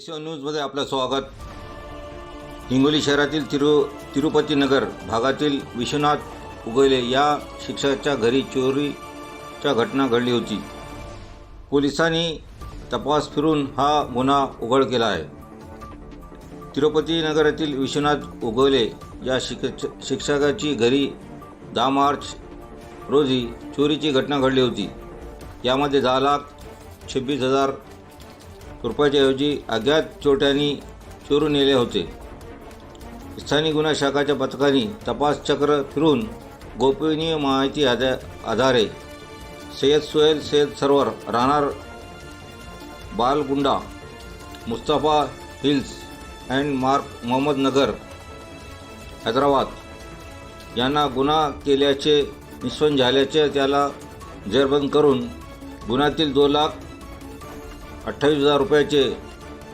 एस-1 न्यूजमध्ये आपलं स्वागत. हिंगोली शहरातील तिरुपती नगर भागातील विश्वनाथ उगवले या शिक्षकाच्या घरी चोरीच्या घटना घडली होती. पोलिसांनी तपास फिरून हा गुन्हा उघड केला आहे. तिरुपती नगरातील विश्वनाथ उगवले या शिक्षकाची घरी 10 मार्च रोजी चोरीची घटना घडली होती. यामध्ये 10,26,000 रुपयाच्या ऐवजी अज्ञात चोरट्यांनी चोरून नेले होते. स्थानिक गुन्हा शाखाच्या पथकाने तपास चक्र फिरून गोपनीय माहिती आधारे सय्यद सोहेल सय्यद सरवर राहणार बालगुंडा मुस्तफा हिल्स अँड मार्क मोहम्मद नगर हैदराबाद यांना गुन्हा केल्याचे निष्पन्न झाल्याचे त्याला जेरबंद करून गुन्ह्यातील 2,28,000 रुपयाचे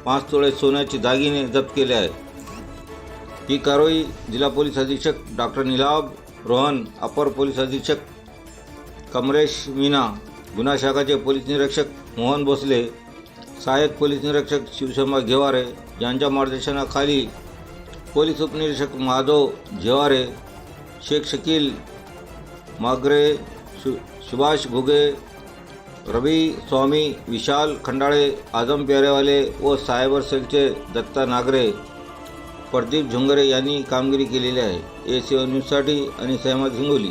5 तोळे सोन्याचे दागिने जप्त केले आहे. ही कारवाई जिल्हा पोलीस अधीक्षक डॉक्टर नीलाभ रोहन, अपर पोलीस अधीक्षक कमरेश मीना, गुन्हा शाखाचे पोलीस निरीक्षक मोहन भोसले, सहाय्यक पोलीस निरीक्षक शिवशंभा घेवारे यांच्या मार्गदर्शनाखाली पोलीस उपनिरीक्षक माधव झेवारे, शेख शकील मागरे, सुभाष घुगे, रवी स्वामी, विशाल खंडाळे, आजम प्यारेवाले व सायबर सेलचे दत्ता नागरे, प्रदीप झुंगरे यांनी कामगिरी केलेली आहे. एस-1 न्यूजसाठी आणि सहमत हिंगोली.